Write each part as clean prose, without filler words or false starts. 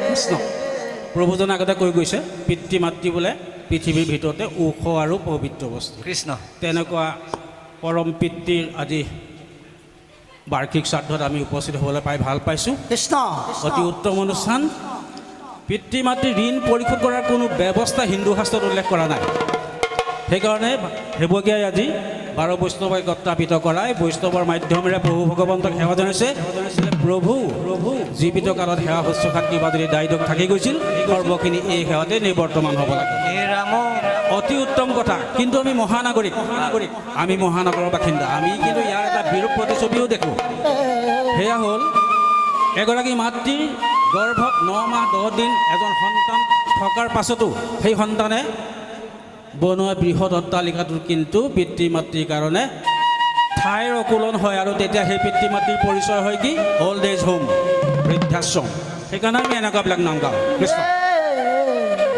কৃষ্ণ প্ৰভুজনে আগতে কৈ গৈছে পিতৃ মাতৃ বোলে পৃথিৱীৰ ভিতৰতে ওখ আৰু পবিত্ৰ বস্তু কৃষ্ণ তেনেকুৱা পৰম পিতৃৰ আজি বাৰ্ষিক শ্ৰাদ্ধত আমি উপস্থিত হ'বলৈ পাই ভাল পাইছোঁ কৃষ্ণ অতি উত্তম অনুষ্ঠান পিতৃ মাতৃৰ ঋণ পৰিশোধ কৰাৰ কোনো ব্যৱস্থা হিন্দু শাস্ত্ৰত উল্লেখ কৰা নাই সেইকাৰণে সেৱকীয়াই আজি 12 বৈষ্ণৱক একত্ৰাপিত কৰাই বৈষ্ণৱৰ মাধ্যমেৰে প্ৰভু ভগৱন্তক সেৱা জনাইছে প্ৰভু জীৱিত কালত সেৱা শুশ্ৰূষাত কিবা যদি দায়িত্ব থাকি গৈছিল সৰ্বখিনি এই সেৱাতে নিবৰ্তমান হ'ব লাগে অতি উত্তম কথা কিন্তু আমি মহানগৰীক আমি মহানগৰৰ বাসিন্দা আমি কিন্তু ইয়াৰ এটা বিৰূপ প্ৰতিছবিও দেখোঁ সেয়া হ'ল এগৰাকী মাতৃৰ গৰ্ভত 9 মাহ 10 দিন এজন সন্তান থকাৰ পাছতো সেই সন্তানে বনোৱা বৃহৎ অট্টালিকাটোৰ কিন্তু পিতৃ মাতৃৰ কাৰণে ঠাইৰ অকুলন হয় আৰু তেতিয়া সেই পিতৃ মাতৃৰ পৰিচয় হয় কি অল্ড এজ হোম বৃদ্ধাশ্ৰম সেইকাৰণে আমি এনেকুৱাবিলাক নাম গাওঁ কৃষ্ণ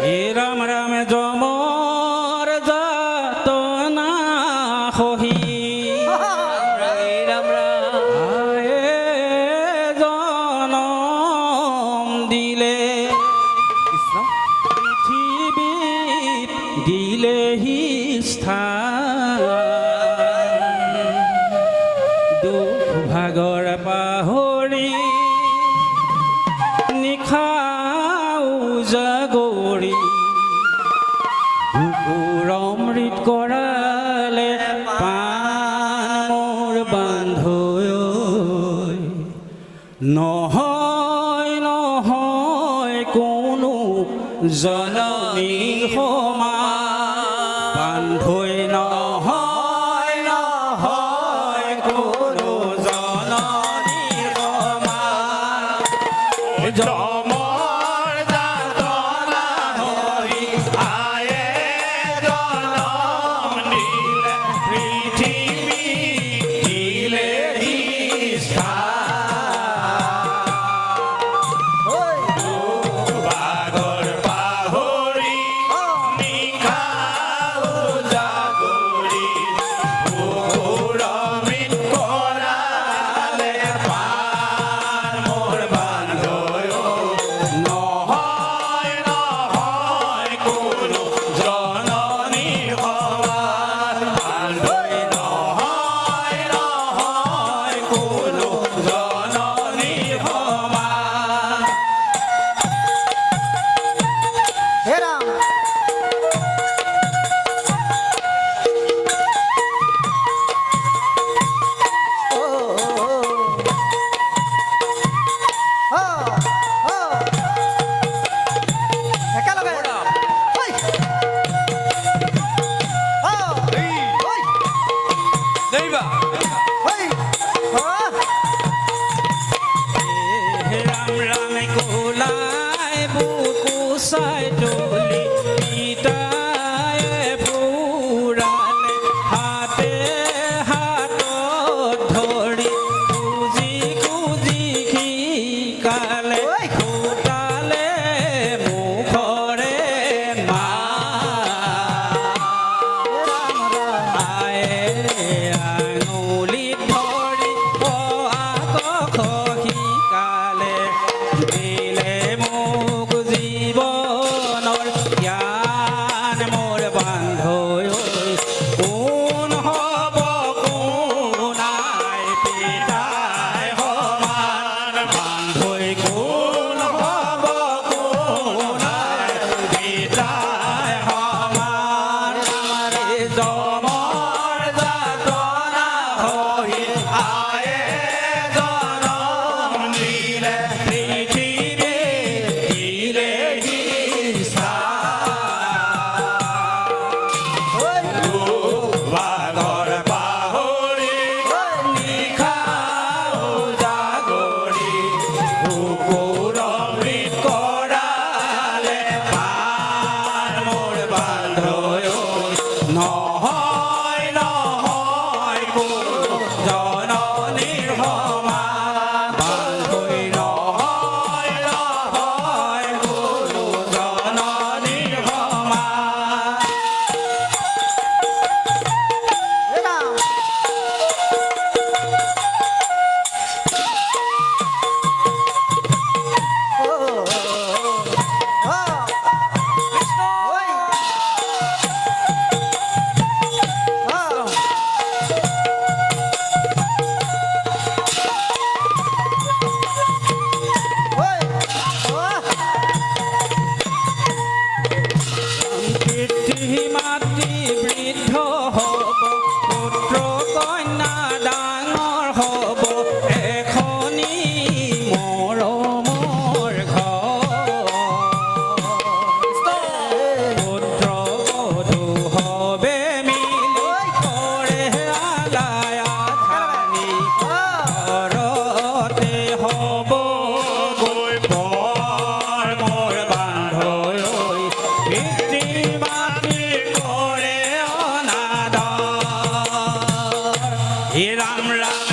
হে ৰাম ৰাম যমৰ যাতনা সহি ৰাম ৰাম আয়ে জনম দিলে পৃথিৱীত দিলেহি স্থান দুখ ভাগৰ পাহৰি নিশাও জাগৰি বুকুৰ অমৃত কৰালে পাণ মোৰ বান্ধৈ নহয় নহয় কোনো জননী সমান বান্ধৈ নহয় নহয় কোনো জননী সমান যমৰ যাতনা হৰি আয়ে জনম দিলে পৃথিৱী দিলেহি ভাগৰ পাহৰি নিশাও জাগৰি বুকুৰ অমৃত কৰালে পাণ মোৰ বান্ধৈ নহয় নহয় কোনো জননী সমান বান্ধৈ নহয় নহয় কোনো জননী সমান হে ৰাম ও ও ও একেলগে ঐ ও ঐ দেইবা ঐ হে ৰাম ৰাম কোলাই বুকু চাই তুলি পিতায়ে ফুৰালে হাতে হাতত ধৰি খুজি খুজি শিকালে ঐ। ফুটালে মুখৰে আয়ে আঙুলিত ধৰি হে ৰাম ৰাম